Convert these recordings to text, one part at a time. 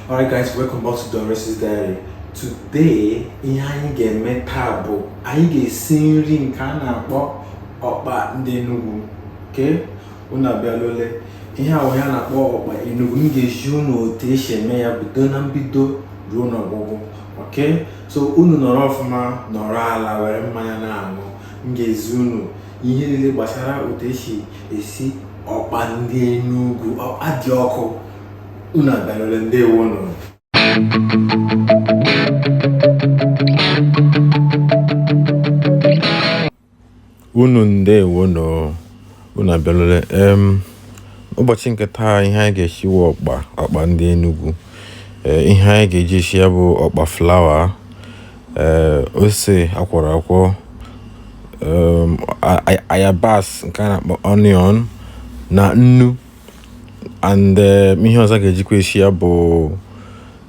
Alright guys, welcome back to the Racist Diary. Today, ihe anyị ga-eme taa bụ anyị ga-esi nri nke a na-akpọ ọkpa ndị Enugu. Okay? Unu abịalole. Ihe ahụ ya na-akpọ ọkpa Enugu. M ga-eji unu otu esi eme ya bido na mbido ruo n'ọgwụgwụ. Okay? So unu nọrọ ọfụma, nọrọ ala were mmanya na-aṅụ. M ga-ezi unu ihe niile gbasara otu esi ọkpa ndị Enugu. Ọkpa dị ọkụ. Unu abịalole, ndewo nụ. Unu ndewo nụ. Unu abịalole. Ụbọchị nke taa ihe anyị ga-esiwe ọkpa ndị Enugu. Ihe anyị ga-eji esi ya bụ ọkpa flawa, ose akwọrọ akwọ, ayabas nke a na-akpọ onion na nnu, and ihe ọzọ ga-ejikwa esi ya bụ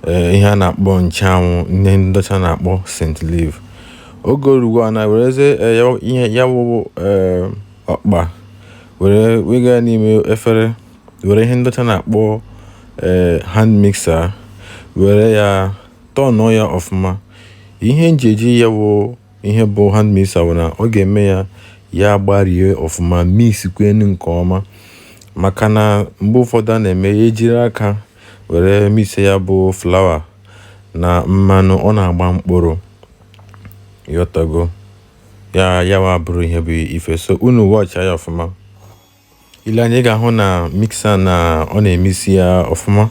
ihe a na-akpọ nchanwụ, ndị ndọcha na-akpọ St. Leaf. Oge orugo ana wereze ihe ya bụ ọkpa were wega n'ime efere, were ihe ndọcha na-akpọ hand mixer, were ya tọnụọ ya ọfụma. Ihe njeji ya bụ ihe bụ hand mixer bụ na ọ ga-eme ya gbarie ọfụma, mix kwenu nke ọma, maka na mgbe ụfọdụ a na-eme ya ejiri aka were mix ya bụ flawa na mmanụ, ọ na-agba mkpụrụ. Yotago ya wa bụrụ ihe bụ ife. So unu watch ya ọfụma. Ile anyị ga-ahụ na mixer na ọ na-emisi ya ọfụma.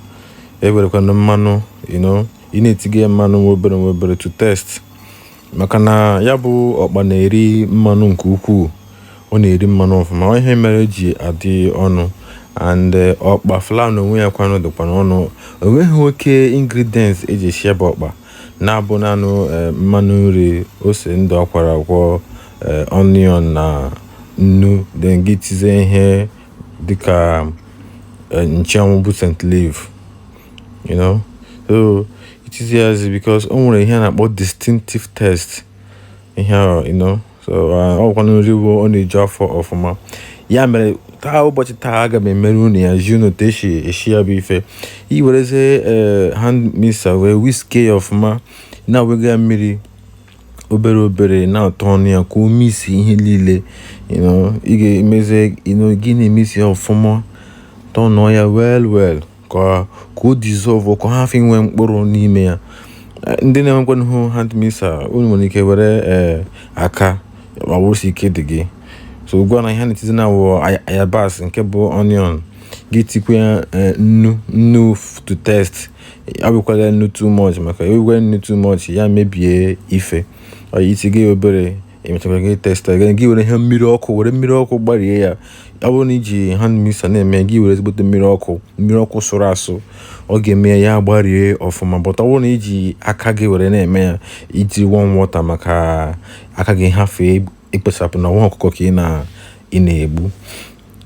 Ewerekwana mmanụ, ị na-etige mmanụ obere to test, maka na ya bụ ọkpa na-eri mmanụ nke ukwuu. Ọ na-eri mmanụ ọfụma, ihe mere ji adị ọnụ. And ọkpa flawa na onwe ya kwano dịkwa n'ọnụ. Onweghị oke ingredients eji esi ya bụ ọkpa, na-abụ naanị mmanụ nri, ose ndụ akwara akwọ, onion na nnu, then gị tizie ihe dịka nchanwụ bụ St. Leaf. So it is easy because o nwere ihe a na-akpọ distinctive taste. So ọkwa nri bụ ọ na-eju afọ ọfụma. Ya mere taa, ụbọchị taa aga m emere unu ya ji unu esi ya bụ ife. I wereze hand mixer wee whiske ya ọfụma, na-wega mmiri obere na-atọ ọnụ ya ka o misi ihe niile. Ị ga-emeze gị na-emisi ya ọfụma, tọnụọ ya well ka o dissolve, ka ha fi nwee mkpụrụ n'ime ya. Ndị na-enwekwanụ hand mixer, unu nwere ike were aka ọwụsi ike dị gị. So ugbu a na ihe na-etizi na awụ ayabas nke bụ onion, gị tikwe nnu to test. Abụkwala nnu too much, maka ewegwe nnu too much ya mebie ife. Itige obere, emechakwa gị test gị were ihe mmiri ọkụ gbarie ya. Ọ bụrụ na iji hand mixer na-eme, gị were ezigbote mmiri ọkụ sụrụ asụ, ọ ga-eme ya gbarie ọfụma. But ọ bụrụ na iji aka gị were na-eme ya, iji warm water, maka aka gị hafe ikpesapụ na nwa ọkụkọ ka ị na-egbu.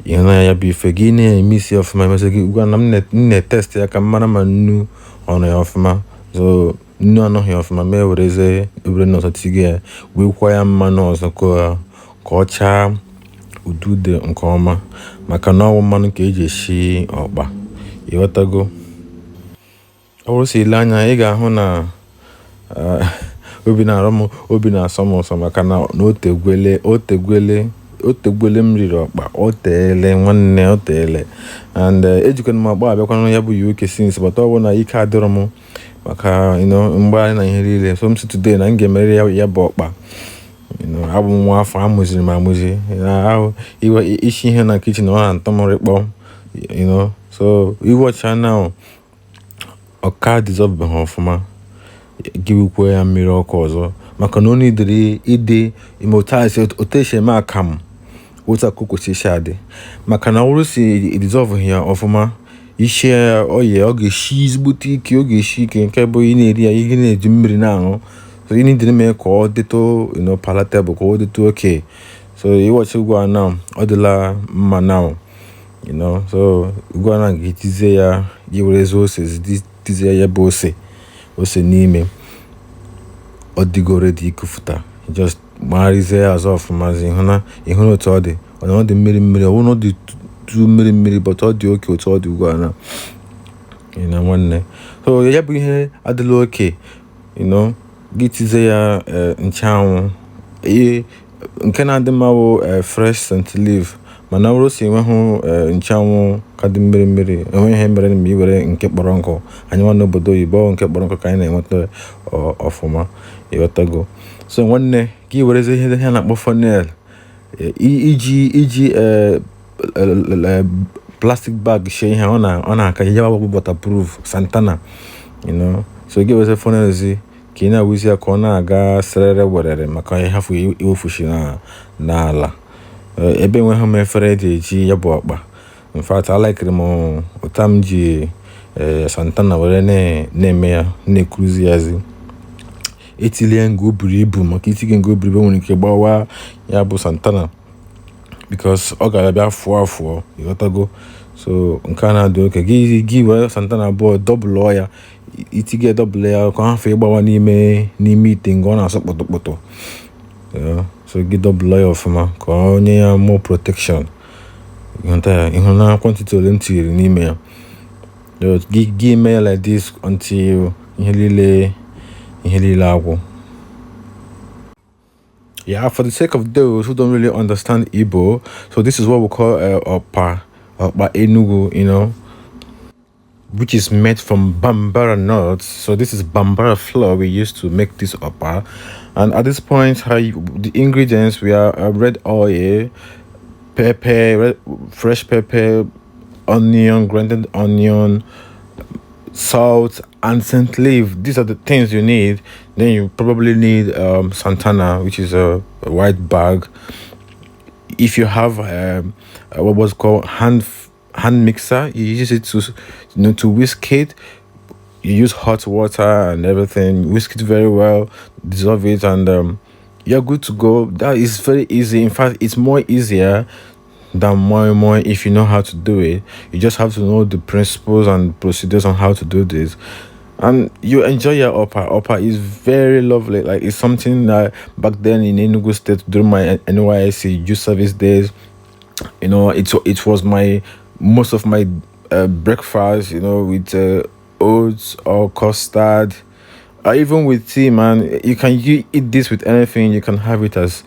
Ihe na ya bụ ife gị na-emisi ọfụma. Emezi gị ugwa na m na-etest ya ka m mara ma nnu ọnụ ya ọfụma. So nnu anọghị ọfụma, ma ewereze obere n'ọzọ tige ya, wekwa ya mmanụ ọzọ ka ọ chaa udude nke ọma, maka na ọwụ mmanụ ka eji esi ọkpa. Ịghọtago? Ọ bụrụ si ile anya, ị ga-ahụ na obi na-asọ m ụsọ, maka na otegwele m riri ọkpa. O teele nwanne, o teele. And ejikwana m ọkpa abịakwana ya bụ UK since, but ọ bụ na ike adịrọ m, maka mgbagharị na ihe niile. So m si today na m ga-emere ya bụ ọkpa. Abụ m nwa afọ, amụziri m amụzi. Ahụ isi ihe na kichin ọ na-atọ m rịkpọ. So iwọcha na ọka dissolve ha ọfụma, gị wukwe ya mmiri ọkụ ọzọ, maka na ọ na-edere ide ime otu esi eme akamụ, otu akụkọ esi adị. Maka na ọ bụrụ si dissolve ya ọfụma, isi ya ọ ga-eshi ezigbote ike, ọ ga-eshi ike nke bụ ị na-eri ya, ihe na-eji mmiri na-aṅụ. So ị na-edere mee ka ọ dịtụ palatable, ka ọ dịtụ oke. So ịwọchi ugwu a na ọ dịla mma na. So ugwu a na ga-etizie ya, gị wereze ose tizie ya bụ ose n'ime. Ọ dịgo ready ikufuta, just gbagharịzie ya azụ ọfụma. Ịhụ na otu ọ dị, ọ dị mmiri, ọ bụrụ na ọ dị tu mmiri, but ọ dị oke otu ọ dị ugbu a na. you know, nwanne. So ya bụ ihe adịla oke, you know, gị tizie ya nchanwụ nke na-adị mma bụ fresh scent leaf, mana ọ bụrụ si enweghị nchanwụ ka dị mmiri mmiri, enweghị ihe mere ma i were nke kpọrọ nkụ. Anyị nwa n'obodo oyibo nke kpọrọ nkụ ka anyị na-enweta ọfụma, ịghọtago. So nwanne gị werezi ihe ha na-akpọ funnel, iji plastic bag shee ihe ọ na-aka ya bụ waterproof Santana, you know. So gị weze funnel zi ka ị na-awụzi ya ka ọ na-aga serere werere maka ịhafụ iwefushi n'ala. Ebe enweghị m efere dị eji ya bụ ọkpa. In fact, I like m ụta m ji Santana were na-eme ya, na-ekuruzi yazi. Etilie ngo buru ibu, maka itige ngo buru ibu nwere ike gbawa ya bụ Santana because ọ ga-abịa fụọ ịghọtago. So nke a na-adị oke, gị were Santana abụọ dọbụlụ ya, itige dọbụlụ ya ka ha fee gbawa n'ime ite nga ọ na-asọ kpọtọkpọtọ. So gị dọbụlụ ya ọfụma ka ọ nye ya more protection. Ịhụ na quantity ole ntiri n'ime ya. Gị mee like this until ihe niile agwụ. Yeah, for the sake of those who don't really understand Igbo, so this is what we call Okpa Enugu, you know, which is made from bambara nuts. So this is bambara flour we used to make this Okpa. And at this point, the ingredients we are red oil, pepper, fresh pepper, onion, grounded onion, salt, and scent leaf. These are the things you need. Then you probably need Santana, which is a white bag. If you have what was called hand mixer, you use it to whisk it. You use hot water and everything, whisk it very well, dissolve it, and you're good to go. That is very easy. In fact, it's more easier than more if you know how to do it. You just have to know the principles and procedures on how to do this, and you enjoy your Okpa. Okpa is very lovely. Like, it's something that back then in Enugu State during my NYSC youth service days, you know, it was most of my breakfast, you know, with oats or custard, or even with tea, man. You eat this with anything. You can have it as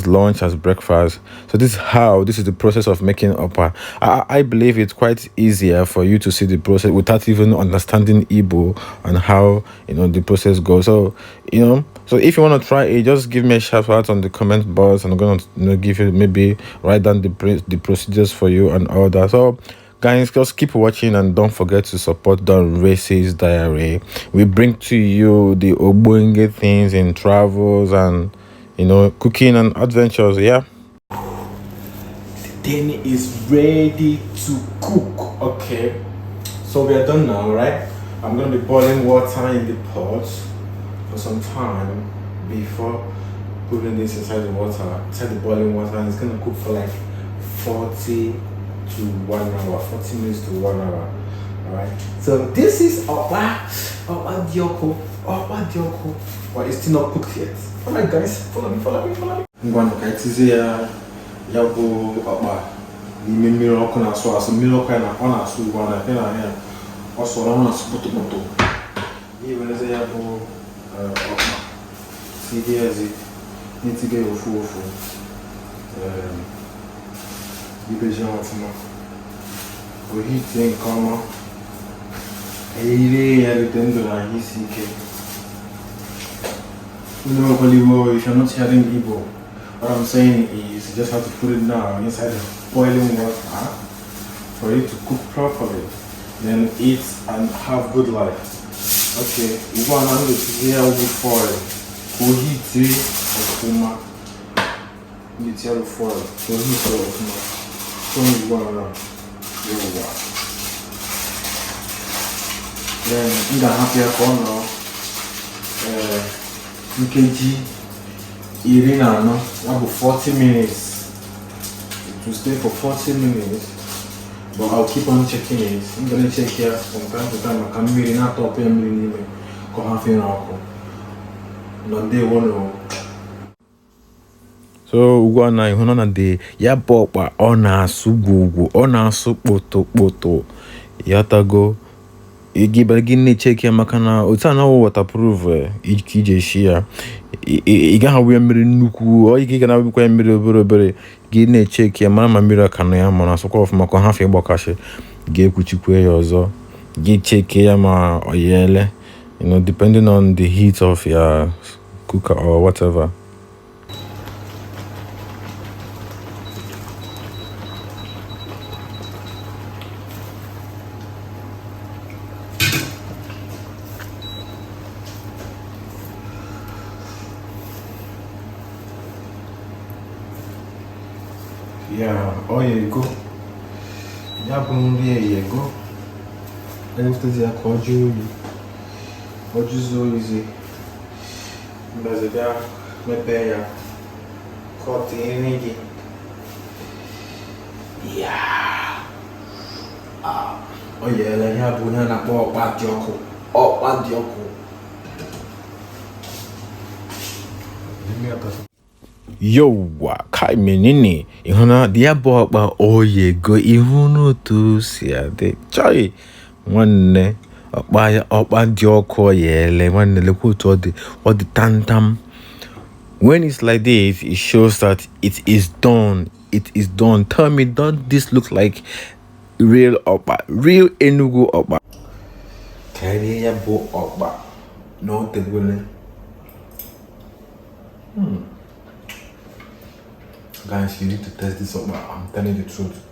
lunch, as breakfast. So this is the process of making Okpa. I believe it's quite easier for you to see the process without even understanding Igbo and how, you know, the process goes. So, you know, so if you want to try it, just give me a shout out on the comment box, and I'm gonna, you know, give you, maybe write down the procedures for you and all that. So guys, just keep watching and don't forget to support Don Race's Diary. We bring to you the Ogbonge things in travels and, you know, cooking and adventures. Yeah. The thing is ready to cook. Okay, so we are done now, right? I'm gonna be boiling water in the pot for some time before putting this inside the water, inside the boiling water, and it's gonna cook for like 40 to 1 hour, 40 minutes to 1 hour. Alright, so this is Okpa Dioko, but it's still not cooked yet. Alright guys, follow me. I'm going to get to Yabo Okpa. The miracle na so as a miracle na on as one na here. Also on as poto. Even as Yabo Okpa. See here is it. Need to get full. Ibejia ọfụma, ohite nke ọma, eyiri ya rite ndụ na ahụ isi ike. If you're not hearing Igbo, what I'm saying is you just have to put it now inside the boiling water for it to cook properly, then eat and have good life. Okay, we want to see how we foil. Ohite ọfụma, ohite ya foil, ohite ọfụma. Then in the happy corner, UKG Irina, no, about 40 minutes. It will stay for 40 minutes, but I'll keep on checking it. I'm gonna check here from time to time. I can be not top and go half an hour. No, they won't. So ugbu a na ịhụ na de ya bụ Okpa ọ na-asụ gwugwu, ọ na-asụ kpoto ya tago. Gị na-echeki ya maka na otu a na-awụ waterproof ka iji eshi ya. Ị gaghị awụ ya mmiri nnukwu, ọ ị ga na-awụkwa ya mmiri obere obere. Gị na-echeki ya mara ma mmiri aka na ya ma na asụkwa ọfụma ka ọ hafụ ịgbakashi. Ga-ekwuchikwe ya ọzọ. Gị cheki ya ma ọ yeele, depending on the heat of your cooker or whatever. Yeah, oh yeah, go. Ya bụ nri eyego. Eftezi ya ka ọ jụọ oyi. Ọ jụzuo oyizi. Mgbe bịa mepee ya. Kọtụ nri gị. Yeah. Ọ yeela ya bụ ihe na-akpọ ọkpa dị ọkụ. Ọkpa dị ọkụ. Yowa kai menini ihuna dia bo ba oyego ihunu to si ade chai nwanne okpa di oko yele nwanne lekwu to the tantam. When it's like this, it shows that it is done. Tell me, don't this look like real okpa, real Enugu okpa? Carry ya bo okpa no tebule. Guys, you need to test this up, but I'm telling you the truth.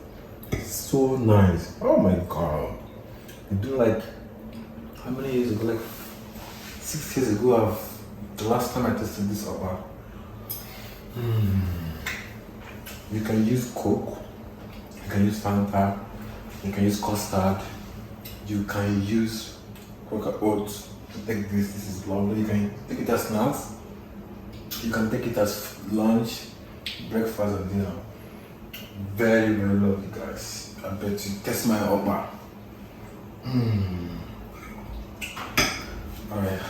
It's so nice. Oh my god. I do like, how many years ago? Like 6 years ago, the last time I tested this up. You can use Coke, you can use Fanta, you can use custard, you can use Quaker oats to take this. This is lovely. You can take it as snacks, you can take it as lunch, breakfast and dinner. Very, very lovely, guys. I bet you test my Okpa. Alright.